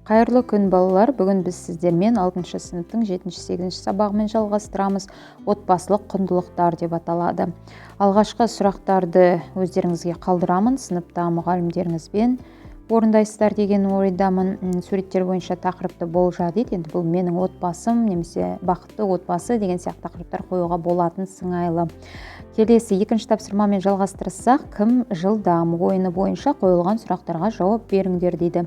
Қайырлы күн балалар, бүгін біз сіздермен 6 сыныптың 7-8 сабағымен жалғастырамыз. Отбасылық құндылықтар деп аталады. Алғашқы сұрақтарды өздеріңізге қалдырамын, сыныпта мұғалімдеріңізбен орындайсыздар деген ойдамын. Суреттер бойынша тақырыпты болжа дейді. Енді бұл менің отбасым немесе бақытты отбасы деген сияқты тақырыптар қоюға болатын сыңайлы. Келесі екінші тапсырмамен жалғастырсақ, кім жылдам ойыны бойынша қойылған сұрақтарға жауап беріңдер дейді.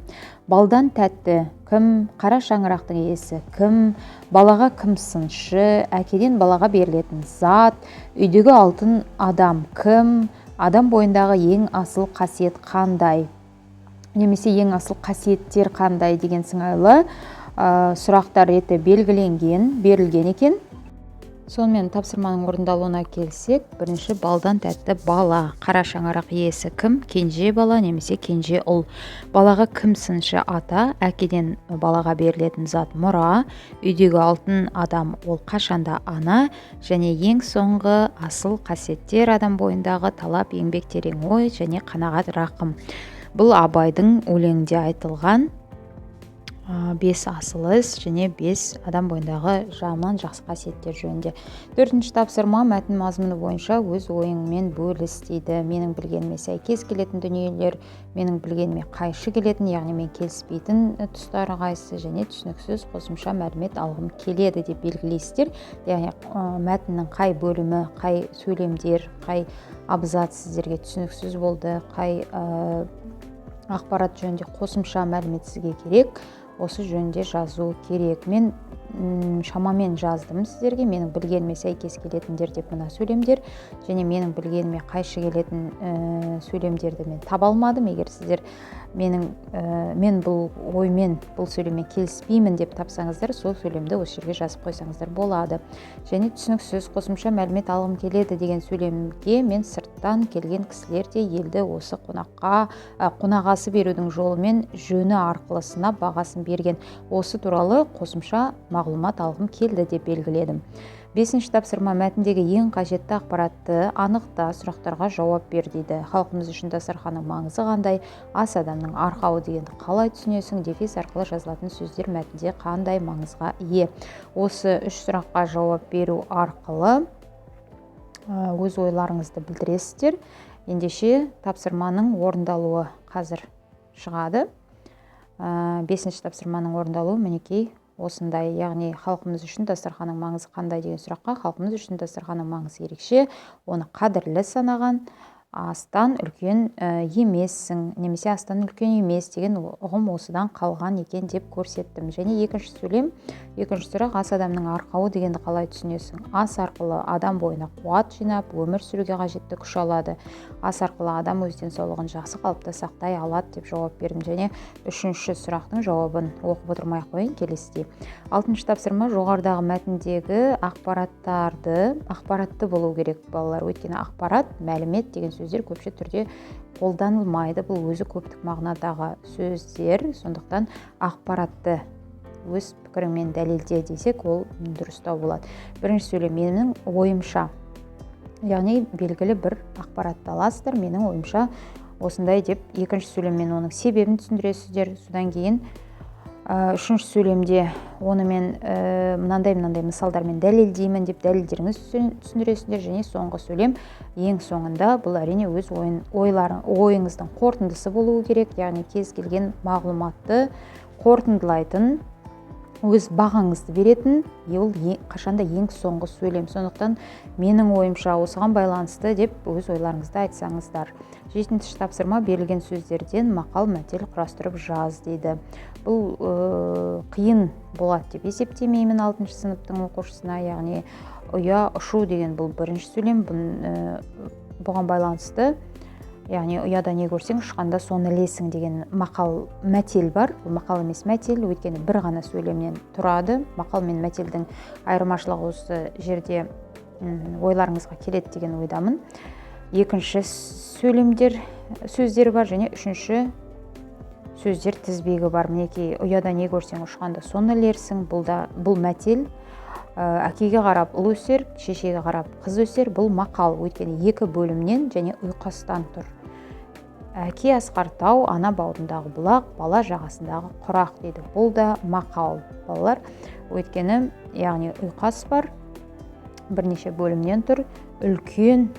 Балдан тәтті, кім қара шаңырақтың иесі, кім балаға кім сыншы, әкеден балаға берілетін зат, үйдегі алтын адам кім, адам бойындағы ең асыл қасиет қандай, немесе ең асыл қасиеттер қандай деген сыңайлы сұрақтар реті берілген екен. Сонымен тапсырманың орындалуына келсек, бірінші балдан тәтті бала, қара шаңырақ иесі кім, кенже бала немесе кенже ұл, балаға кім сыншы ата, әкеден балаға берілетін зат мұра, үйдегі алтын адам ол қашанда ана, және ең соңғы асыл қасиеттер адам бойындағы талап, еңбек, терең ой және қанағат, рақым. Бұл Абайдың өлеңінде айтылған 5 асыл іс және 5 адам бойындағы жаман жақсы қасиеттер жөнінде. 4-ші тапсырма мәтін мазмұны бойынша өз ойыңмен бөліс дейді. Менің білгеніме сәйкес келетін дүниелер, менің білгеніме қайшы келетін, яғни мен келіспейтін тұстары қайсы, және түсініксіз қосымша мәлімет алғым келеді деп белгілейсіздер. Яғни мәтіннің қай бөлімі, қай сөйлемдер, қай абзац сіздерге түсініксіз болды, қай ақпарат жөнінде қосымша мәлімет сізге керек, осы жөнінде жазу керек. Мен шамамен жаздым сіздерге, менің білгеніме сәйкес келетіндер деп мына сөйлемдер, және менің білгеніме қайшы келетін сөйлемдерді мен таба алмадым. Егер сіздер мен бұл оймен, бұл сөйлеммен келіспеймін деп тапсаңыздар, сол сөйлемді осы жерге жазып қойсаңыздар болады. Және түсініксіз қосымша мәлімет алғым келеді деген сөйлемге мен сырттан келген кісілер де елді осы қонағасы берудің жолымен жөні арқылы сынап бағасын берген, осы туралы қосымша мағлұмат алғым келді деп белгіледім. 5-ші тапсырма мәтіндегі ең қажетті ақпаратты анықта, сұрақтарға жауап бер дейді. Халқымыз үшін дастарханның маңызы қандай, ас адамның арқауы дегенді қалай түсінесің, дефис арқылы жазылатын сөздер мәтінде қандай маңызға ие. Осы 3 сұраққа жауап беру арқылы өз ойларыңызды білдіресіздер. Ендеше тапсырманың орындалуы қазір шығады. 5-ші тапсырманың орындалуы мінекей осындай, яғни халқымыз үшін дастарханның маңызы қандай деген сұраққа, халқымыз үшін дастарханның маңызы ерекше, оны қадірлі санаған, астан үлкен емессің, немесе астан үлкен емес деген ұғым осыдан қалған екен деп көрсеттім. Және екінші сұрақ, ас адамның арқауы дегенді қалай түсінесің? Ас арқылы адам бойына қуат жинап, өмір сүруге қажетті күш алады. Ас арқылы адам өз денсаулығын жақсы қалыпта сақтай алады деп жауап бердім. Және 3-ші сұрақтың жауабын оқып отырмай қойын, келесідей. 6-шы тапсырма, жоғарыдағы мәтіндегі ақпаратты болу керек балалар. Өйткені ақпарат, мәлімет деген сөздер көпше түрде қолданылмайды. Бұл өзі көптік мағынадағы сөздер, сондықтан ақпаратты өз пікіріңмен дәлелде десек, ол дұрыстау болады. Бірінші сөйлем менің ойымша, яғни белгілі бір ақпаратты аласыздар, менің ойымша осындай деп. Екінші сөйлеммен оның себебін түсіндіресіздер. Содан кейін 3-ші сөйлемде оны мен мынандай мысалдармен дәлелдеймін деп дәлелдеріңіз түсіндіресіздер. Және соңғы сөйлем ең соңында, бұл әрине өз ойыңыздың қорытындысы болуы керек, яғни кез келген мағлұматты қорытындылайтын, өз бағаңызды беретін, ол қашанда ең соңғы сөйлем. Сондықтан менің ойымша осыған байланысты деп өз ойларыңызды айтсаңыздар. 7-ші тапсырма, берілген сөздерден мақал мәтел құрастырып жаз дейді. Бұл қиын болады деп есептемеймін 6-шы сыныптың оқушысына, яғни ұя ұшу деген бұл бірінші сөйлем, бұған байланысты, яғни ұяда не көрсең, ұшқанда соны ілесің деген мақал мәтел бар. Бұл мақал емес мәтел, өйткені бір ғана сөйлемнен тұрады. Мақал мен мәтелдің айырмашылығы осы жерде ойларыңызға келеді деген ойдамын. 2-ші сөздер бар, және 3-ші сөздер тізбегі бар. Мінекей, ұяда не көрсең, ұшқанда соны ілерсің. Бұл мәтел. Әкеге қарап ұл өсер, шешеге қарап қыз өсер. Бұл мақал, өйткені 2 бөлімнен және ұйқастан тұр. Әке асқар тау, ана бауырындағы бұлақ, бала жағасындағы құрақ дейді. Бұл да мақал балалар. Өйткені, яғни ұйқас бар, бірнеше бөлімнен тұр, үлкен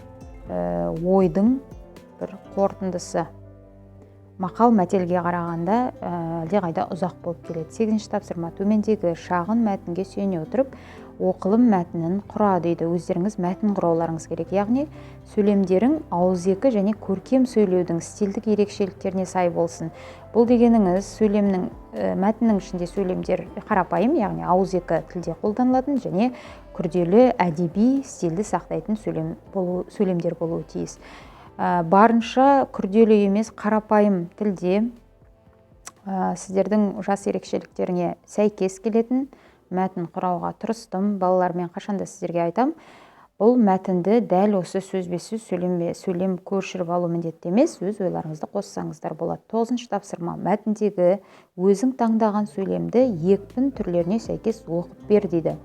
ойдың бір қорытындысы. Мақал мәтелге қарағанда әлдеқайда ұзақ болып келеді. 8-ші тапсырма: төмендегі шағын мәтінге сүйене отырып, оқылым мәтінін құра дейді. Өздеріңіз мәтін құрауларыңыз керек. Яғни сөйлемдерің ауызекі және көркем сөйлеудің стильдік ерекшеліктеріне сай болсын. Бұл дегеніңіз сөйлемнің мәтіннің ішінде сөйлемдер қарапайым, яғни ауызекі тілде қолданылатын және күрделі әдеби стильді сақтайтын сөйлемдер болуы тиіс. Барынша күрделі емес, қарапайым тілде сіздердің жас ерекшеліктеріне сәйкес келетін мәтін құрауға тырыстым. Балалармен қашанда сіздерге айтам, бұл мәтінді дәл осы сөзбе-сөз сөйлем көшіріп алу міндетті емес, өз ойларыңызды қоссаңыздар болады. 9-ші тапсырма: мәтіндегі өзің таңдаған сөйлемді екпін түрлеріне сәйкес оқып бер дейді.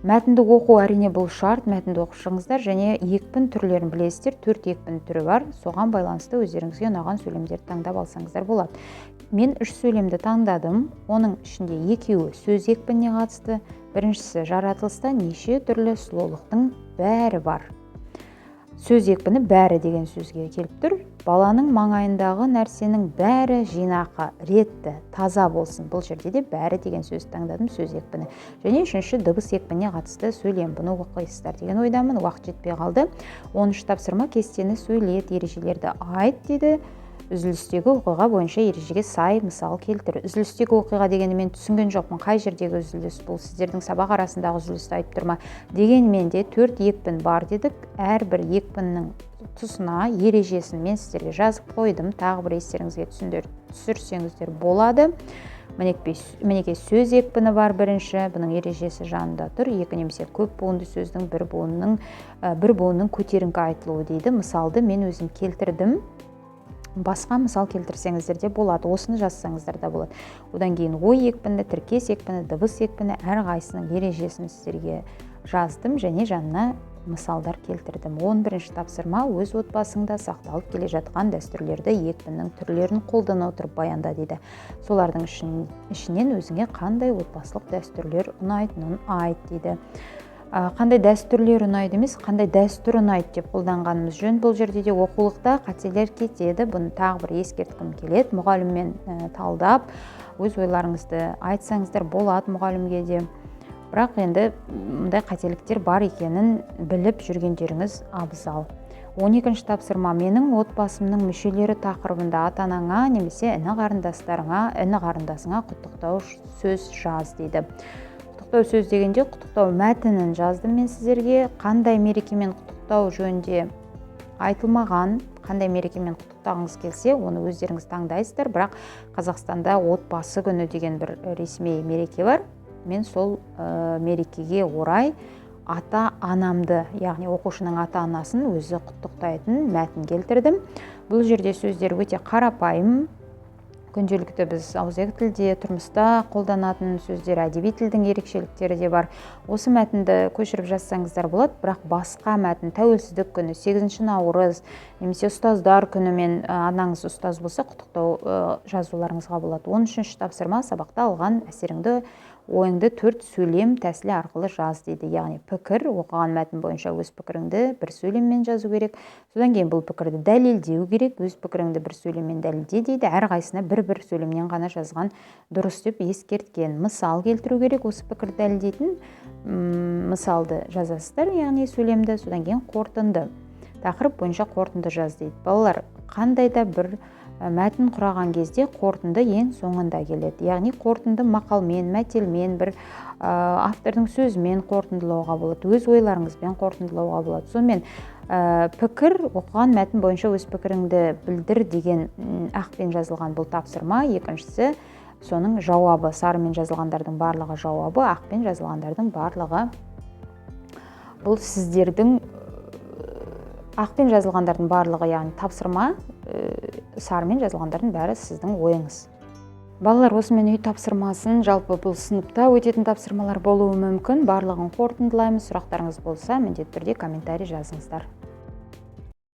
Мәтінді оқу әрине бұл шарт, мәтінді оқып шығыңыздар және екпін түрлерін білесіздер. 4 екпін түрі бар, соған байланысты өздеріңізге ұнаған сөйлемдерді таңдап алсаңыздар болады. Мен 3 сөйлемді таңдадым, оның ішінде 2-і сөз екпініне қатысты, біріншісі жаратылыста неше түрлі сұлулықтың бәрі бар. Сөз екпіні бәрі деген сөзге келіп тұр. Баланың маңайындағы нәрсенің бәрі жинақы, ретті, таза болсын. Бұл жерде де бәрі деген сөз таңдадым, сөз екпіні. Және 3-ші дыбыс екпініне қатысты сөйлем. Бұны оқисыздар деген ойдамын. Уақыт жетпей қалды. 10-шы тапсырма: кестені сөйлет, ережелерді айт дейді. Үзілістегі оқиға бойынша ережеге сай мысал келтір. Үзілістегі оқиға дегенді мен түсінген жоқпын. Қай жердегі үзіліс бұл? Сіздердің сабақ арасындағы үзілісті айтып тұрма. Дегенмен де 4 екпін бар дедік. Әрбір екпіннің тұсына ережесін мен сіздерге жазып қойдым. Тағы бір естеріңізге түсірсеңіздер болады. Мінекей сөз екпіні бар бірінші, бұның ережесі жанында тұр. 2 немесе көп буынды сөздің бір буынның көтеріңкі айтылуы дейді. Мысалды мен өзім келтірдім. Басқа мысал келтірсеңіздер де болады, осыны жазсаңыздар да болады. Одан кейін ой екпіні, тіркес екпіні, дыбыс екпіні әрқайсының ережесін сіздерге жаздым және жанына мысалдар келтірдім. 11-ші тапсырма: өз отбасыңда сақталып келе жатқан дәстүрлерді екпіннің түрлерін қолдана отырып баянда дейді. Солардың ішінен өзіңе қандай отбасылық дәстүрлер ұнайтынын айт дейді. Қандай дәстүрлер ұнайды емес, қандай дәстүр ұнайды деп қолданғанымыз жөн. Бұл жерде де оқулықта қателер кетеді. Бұны тағы бір ескерткім келеді. Мұғаліммен талдап, өз ойларыңызды айтсаңыздар болады мұғалімге де. Бірақ енді мұндай қателіктер бар екенін біліп жүргендеріңіз абзал. 12-ші тапсырма: менің отбасымның мүшелері тақырыбында ата-анаңа немесе іні қарындасыңа құттықтау сөз жаз дейді. Құттықтау сөз дегенде құттықтау мәтінін жаздым мен сіздерге. Қандай мерекемен құттықтау жөнінде айтылмаған, қандай мерекемен құттықтағыңыз келсе, оны өздеріңіз таңдайсыздар. Бірақ Қазақстанда отбасы күні деген бір ресми мереке бар. Мен сол мерекеге орай ата-анамды, яғни оқушының ата-анасын өзі құттықтайтын мәтін келтірдім. Бұл жерде сөздер өте қарапайым. Күнделікті біз ауызекі тілде, тұрмыста қолданатын сөздер, әдеби тілдің ерекшеліктері де бар. Осы мәтінді көшіріп жазсаңыздар болады, бірақ басқа мәтін, тәуелсіздік күні, 8-ші наурыз, немесе ұстаздар күнімен анаңыз ұстаз болса, құттықтау жазуларыңызға болады. 13-ші тапсырма: сабақта алған әсеріңді, ойыңды 4 сөйлем тәсілі арқылы жаз дейді. Яғни пікір, оқыған мәтін бойынша өз пікіріңді бір сөйлеммен жазу керек. Содан кейін бұл пікірді дәлелдеу керек. Өз пікіріңді бір сөйлеммен дәлелде дейді. Әрқайсына бір сөйлемнен ғана жазған дұрыс деп ескерткен. Мысал келтіру керек. Осы пікірді дәлелдейтін мысалды жазасыздар, яғни сөйлемді. Содан кейін қорытынды. Тақырып бойынша қорытынды жаз дейді. Балалар, қандай да бір мәтін құраған кезде қорытынды ең соңында келеді. Яғни қорытынды мақалмен, мәтелмен, бір автордың сөзімен қорытындылауға болады. Өз ойларыңызбен қорытындылауға болады. Сонымен пікір, оқыған мәтін бойынша өз пікіріңді білдір деген ақпен жазылған бұл тапсырма. Екіншісі соның жауабы, сарымен жазылғандардың барлығы жауабы, ақпен жазылғандардың барлығы. Бұл сіздердің ақпен жазылғандардың барлығы, яғни тапсырма, сарымен жазылғандардың бәрі сіздің ойыңыз. Балалар, осымен үй тапсырмасын, жалпы бұл сыныпта өтетін тапсырмалар болуы мүмкін. Барлығын қорытындылаймыз. Сұрақтарыңыз болса, міндетті түрде комментарий жазыңыздар.